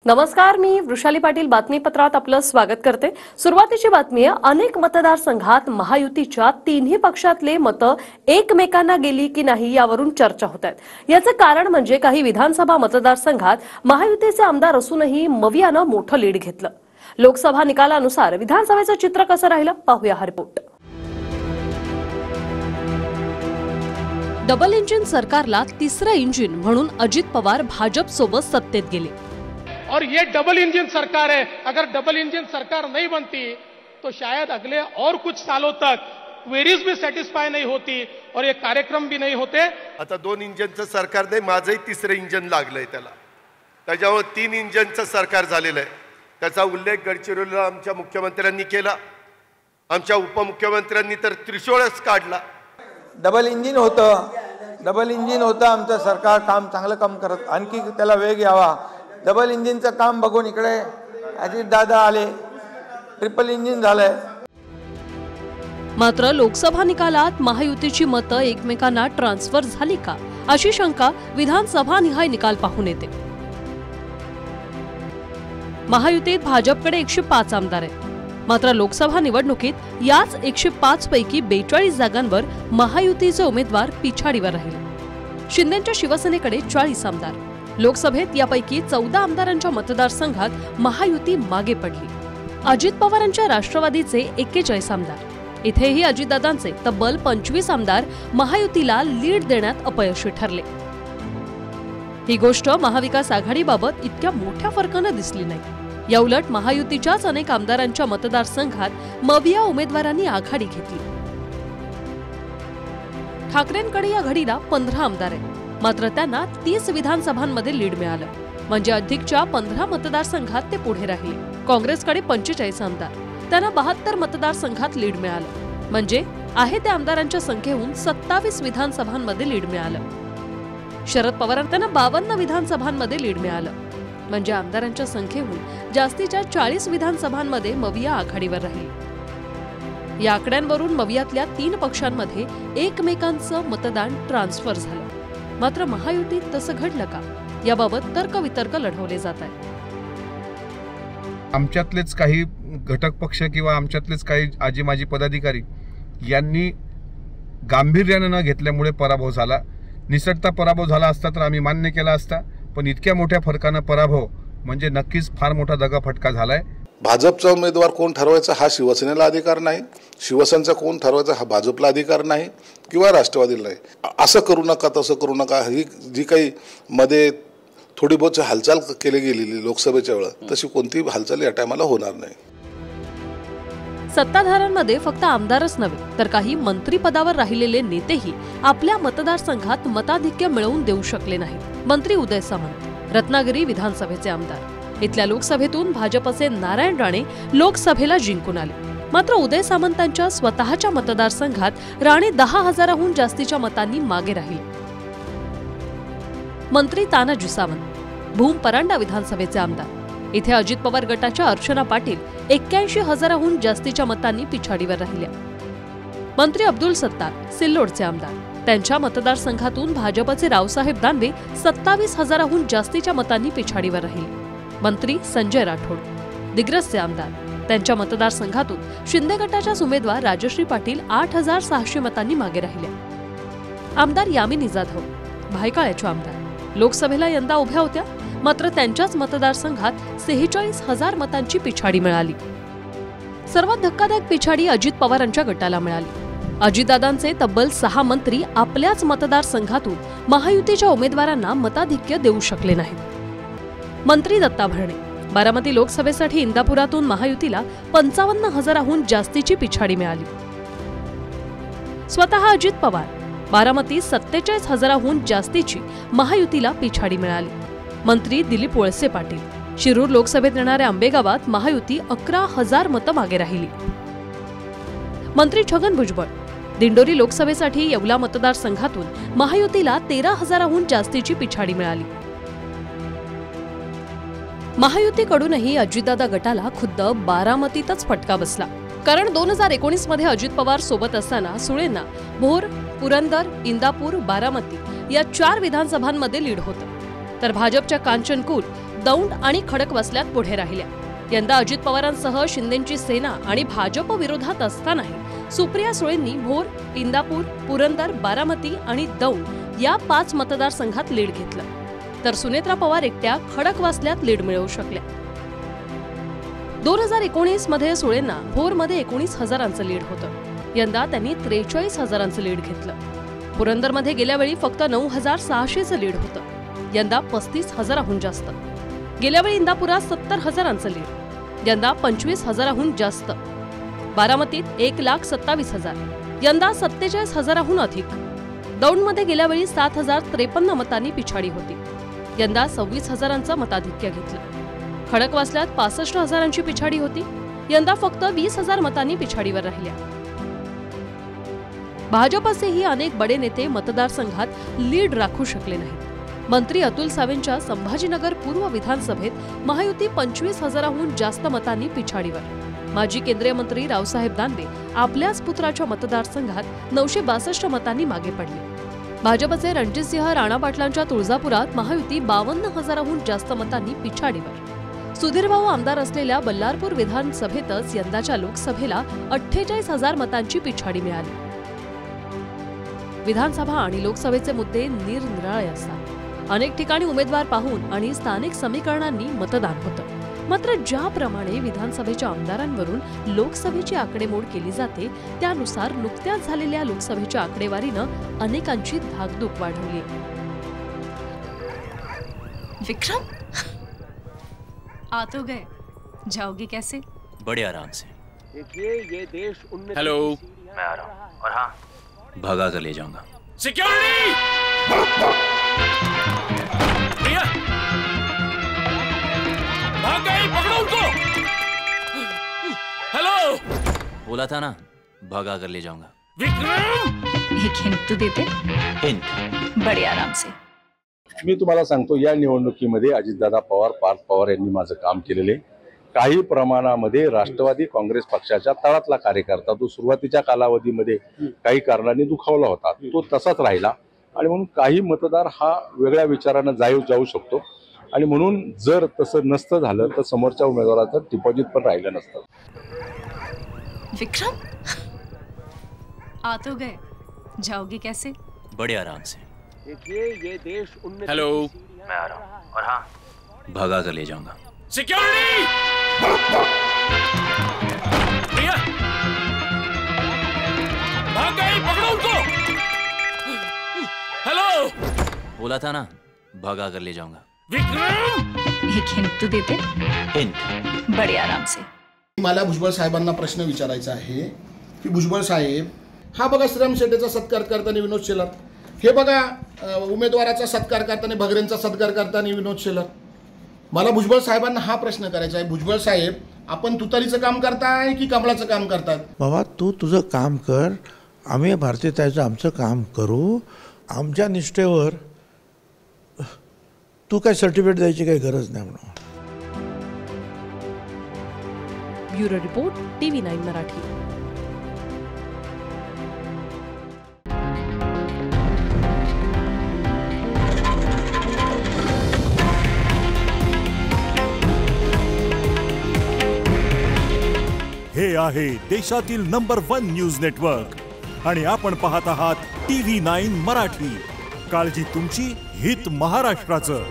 नमस्कार, मी वृषाली पाटील बातमीपत्रात आपलं स्वागत करते। सुरुवातीची बातमी आहे, अनेक मतदारसंघात महायुतीच्या तिन्ही पक्षातले मतं एकमेकांना गेली की नाही यावरून चर्चा होत आहेत। याचं कारण म्हणजे काही विधानसभा मतदारसंघात महायुतीचे आमदार असूनही मवियानं मोठं लीड घेतलं। लोकसभा निकालानुसार विधानसभेचं चित्र कसं राहिलं पाहूया हा रिपोर्ट। डबल इंजिन सरकारला तिसरं इंजिन म्हणून अजित पवार भाजप सोबत सत्तेत गेले और ये डबल इंजन सरकार है। अगर डबल इंजन सरकार नहीं बनती तो शायद अगले और कुछ सालों तक क्वेरीज भी सेटिस्फाई नहीं होती और ये कार्यक्रम भी नहीं होते। आता दोन इंजनचं सरकार नाही, माझंही तिसरं इंजन लागलंय त्याला, त्याच्यावर तीन इंजनचं सरकार झालेलं आहे। त्याचा उल्लेख गडचिरोलीला आमच्या मुख्यमंत्र्यांनी केला, आमच्या उपमुख्यमंत्र्यांनी तर त्रिशूळच काढला। डबल इंजिन होतं आमचं सरकार, काम चांगलं काम करत, आणखी त्याला वेग यावा। डबल इंजिनचं काम बघून इकडे अजित दादा आले, ट्रिपल इंजिन झालंय। मात्र लोकसभा निकालात महायुतीची मतं एकमेकांना ट्रान्सफर झाली का अशी शंका विधानसभा निहाय निकाल पाहून येते। महायुतीत भाजपकडे 105 आमदार आहेत, मात्र लोकसभा निवडणुकीत याच 105 पैकी 42 जागांवर महायुतीचे उमेदवार पिछाडीवर राहिले। शिंदेच्या शिवसेनेकडे 40 आमदार। लोकसभेत यापैकी 14 आमदारांच्या मतदारसंघात महायुती मागे पडली। अजित पवारांच्या राष्ट्रवादीचे 41 आमदार, इथेही अजितदादांचे तब्बल 25 आमदार महायुतीला लीड देण्यात अपयशी ठरले। ही गोष्ट महाविकास आघाडीबाबत इतक्या मोठ्या फरकानं दिसली नाही। याउलट महायुतीच्याच अनेक आमदारांच्या मतदारसंघात मविया उमेदवारांनी आघाडी घेतली। ठाकरेंकडे या घडीला 15 आमदार आहेत, मात्र त्यांना 30 विधानसभांमध्ये लीड मिळालं, म्हणजे अधिकच्या 15 मतदारसंघात ते पुढे राहिले। काँग्रेसकडे 45 आमदार, त्यांना 72 मतदारसंघात लीड मिळालं, म्हणजे आहे त्या आमदारांच्या संख्येहून 27 विधानसभांमध्ये लीड मिळालं। शरद पवारांना त्यांना 52 विधानसभांमध्ये लीड मिळालं, म्हणजे आमदारांच्या संख्येहून जास्तीच्या 40 विधानसभांमध्ये मविया आघाडीवर राहिली। या आकड्यांवरून मवियातल्या 3 पक्षांमध्ये एकमेकांचं मतदान ट्रान्सफर झालं। मात्र महायुतीत तसं घडलं का याबाबत तर्कवितर्क लढवले जात आहेत। आमच्यातलेच काही घटक पक्ष किंवा आमच्यातलेच काही आजी माजी पदाधिकारी यांनी गांभीर्याने न घेतल्यामुळे पराभव झाला। निसटता पराभव झाला असता तर आम्ही मान्य केला असता, पण इतक्या मोठ्या फरकानं पराभव म्हणजे नक्कीच फार मोठा दगाफटका झालाय। भाजपचा उमेदवार कोण ठरवायचा हा शिवसेनेला अधिकार नाही, शिवसेनेचा कोण ठरवायचा हा भाजपला अधिकार नाही किंवा राष्ट्रवादीला नाही। असं करू नका, तसं करू नका, ही जी काही मध्ये थोडी बहुत हालचाल केली गेलेली लोकसभेच्या वेळेला, तशी कोणतीही हालचाल या टायमाला होणार नाही। सत्ताधाऱ्यांमध्ये फक्त आमदारच नव्हे तर काही मंत्रीपदावर राहिलेले नेतेही आपल्या मतदारसंघात मताधिक्य मिळवून देऊ शकले नाहीत। मंत्री उदय सामंत रत्नागिरी विधानसभेचे आमदार, इथल्या लोकसभेतून भाजपचे नारायण राणे लोकसभेला जिंकून आले, मात्र उदय सामंतांच्या स्वतःच्या मतदारसंघात राणे 10,000हून जास्तीच्या मतांनी मागे राहिले। मंत्री तानाजी सावंत भूम परांडा विधानसभेचे आमदार, इथे अजित पवार गटाच्या अर्चना पाटील 81,000हून जास्तीच्या मतांनी पिछाडीवर राहिल्या। मंत्री अब्दुल सत्तार सिल्लोडचे आमदार, त्यांच्या मतदारसंघातून भाजपचे रावसाहेब दानवे 27,000हून जास्तीच्या मतांनी पिछाडीवर राहिले। मंत्री संजय राठोड दिग्रसचे आमदार, त्यांच्या मतदारसंघातून शिंदे गटाच्याच उमेदवार राजश्री पाटील 8,600 मतांनी मागे राहिल्या। आमदार यामिनी जाधव भायखळ्याच्या आमदार लोकसभेला यंदा उभ्या होत्या, मात्र त्यांच्याच मतदारसंघात 46,000 मतांची पिछाडी मिळाली। सर्वात धक्कादायक पिछाडी अजित पवारांच्या गटाला मिळाली। अजितदादांचे तब्बल 6 मंत्री आपल्याच मतदारसंघातून महायुतीच्या उमेदवारांना मताधिक्य देऊ शकले नाहीत। मंत्री दत्ता भरणे बारामती लोकसभेसाठी इंदापुरातून महायुतीला 55,000हून जास्तीची पिछाडी मिळाली। स्वतः अजित पवार बारामती 47,000हून जास्तीची महायुतीला पिछाडी मिळाली। मंत्री दिलीप वळसे पाटील शिरूर लोकसभेत येणाऱ्या आंबेगावात महायुती 11,000 मतं मागे राहिली। मंत्री छगन भुजबळ दिंडोरी लोकसभेसाठी येवला मतदारसंघातून महायुतीला 13,000हून जास्तीची पिछाडी मिळाली। महायुतीकडूनही अजितदादा गटाला खुद्द बारामतीतच फटका बसला, कारण 2019 मध्ये अजित पवार सोबत असताना सुळेंना भोर, पुरंदर, इंदापूर, बारामती या 4 विधानसभांमध्ये लीड होतं, तर भाजपच्या कांचनकुल दौंड आणि खडकवासल्यात पुढे राहिल्या. यंदा अजित पवारांसह शिंदेंची सेना आणि भाजप विरोधात असतानाही सुप्रिया सुळेंनी भोर, इंदापूर, पुरंदर, बारामती आणि दौंड या 5 मतदारसंघात लीड घेतलं, तर सुनेत्रा पवार एकट्या खडकवासल्यात लीड मिळवू शकल्या. 2019 मध्ये सुळेंना भोरमध्ये 19,000चं लीड होतं. यंदा त्यांनी 43,000चं लीड घेतलं. पुरंदरमध्ये गेल्या वेळी फक्त 9,600चं लीड होतं. यंदा 35,000हून जास्त. गेल्या वेळी इंदापुरात 70,000चं लीड, यंदा 25,000हून जास्त. बारामतीत 1,27,000, यंदा 47,000हून अधिक. दौंडमध्ये गेल्या वेळी 7,053 मतांनी पिछाडी होती, यंदा 26,000चं मताधिक्य घेतलं. खडकवासल्यात 65,000ची पिछाडी होती, यंदा फक्त 20,000 मतांनी पिछाडीवर राहिल्या. भाजपचेही अनेक बडे नेते मतदारसंघात लीड राखू शकले नाहीत. मंत्री अतुल सावेंच्या संभाजीनगर पूर्व विधानसभेत महायुती 25,000हून जास्त मतांनी पिछाडीवर. माजी केंद्रीय मंत्री रावसाहेब दानवे आपल्याच पुत्राच्या मतदारसंघात 962 मतांनी मागे पडले. भाजपचे रणजितसिंह राणा पाटलांच्या तुळजापुरात महायुती 52,000हून जास्त मतांनी पिछाडीवर. सुधीरभाऊ आमदार असलेल्या बल्लारपूर विधानसभेतच यंदाच्या लोकसभेला 48,000 मतांची पिछाडी मिळाली. विधानसभा आणि लोकसभेचे मुद्दे निरनिराळे असतात. अनेक ठिकाणी उमेदवार पाहून आणि स्थानिक समीकरणांनी मतदान होतं. मात्र ज्याप्रमाणे विधानसभेच्या आमदारांवरून लोकसभेची आकडेमोड केली जाते, त्यानुसार नुकत्याच झालेल्या लोकसभेच्या आकडेवारीनं अनेकांची धाकधूक वाढवली. विक्रम, आ तो गए, जाओगे कैसे? बड़े आराम से. देखिए ये देश 19 हेलो, मैं आ रहा हूँ. और हाँ, भगा कर ले जाऊंगा. सिक्योरिटी! भैया, भाग गए, पकड़ो उनको. हेलो, बोला था ना, भगा कर ले जाऊंगा. विक्रम! एक हिंट तो देते. हिंट. बड़े आराम से. मी तुम्हाला सांगतो, या निवडणुकीमध्ये अजितदादा पवार, पार्थ पवार यांनी माझं काम केलेले. काही प्रमाणामध्ये राष्ट्रवादी काँग्रेस पक्षाच्या तळातला कार्यकर्ता तो सुरुवातीच्या कालावधीमध्ये काही कारणांनी दुखावला होता, तो तसाच राहिला. आणि म्हणून काही मतदार हा वेगळ्या विचारानं जाऊ शकतो. आणि म्हणून जर तसं नसतं झालं तर समोरच्या उमेदवाराचं डिपॉझिट पण राहिलं नसतं. विक्रम, आ तो गए, जाओगे कैसे? बड़े आराम से. देखिए ये देश 19 हेलो, मैं आ रहा हूँ. और हाँ, भगा कर ले जाऊंगा. सिक्योरिटी! भैया, भाग गए, पकड़ो उनको. हेलो, बोला था ना, भगा कर ले जाऊंगा. विक्रम! एक हिंट तो देते. हिंट. बड़े आराम से. मला भुजबळ साहेबांना प्रश्न विचारायचा आहे की भुजबळ साहेब, हा बघा श्रीराम शेट्टीचा सत्कार करताना विनोद शेलार, हे बघा उमेदवाराचा सत्कार करताना भगरेंचा सत्कार करताना विनोद शेलार. मला भुजबळ साहेबांना हा प्रश्न करायचा आहे, भुजबळ साहेब, आपण तुतारीचं काम करताय की कमळाचं काम करतात? बाबा, तू तुझं काम कर, आम्ही भारतीयताचं आमचं काम करू. आमच्या निष्ठेवर तू काय सर्टिफिकेट द्यायची काही गरज नाही म्हणून. Bureau report, TV9 Marathi. हे आहे देशातील नंबर 1 न्यूज नेटवर्क आणि आपण पाहत आहात TV9 मराठी. काळजी तुमची, हित महाराष्ट्राचं.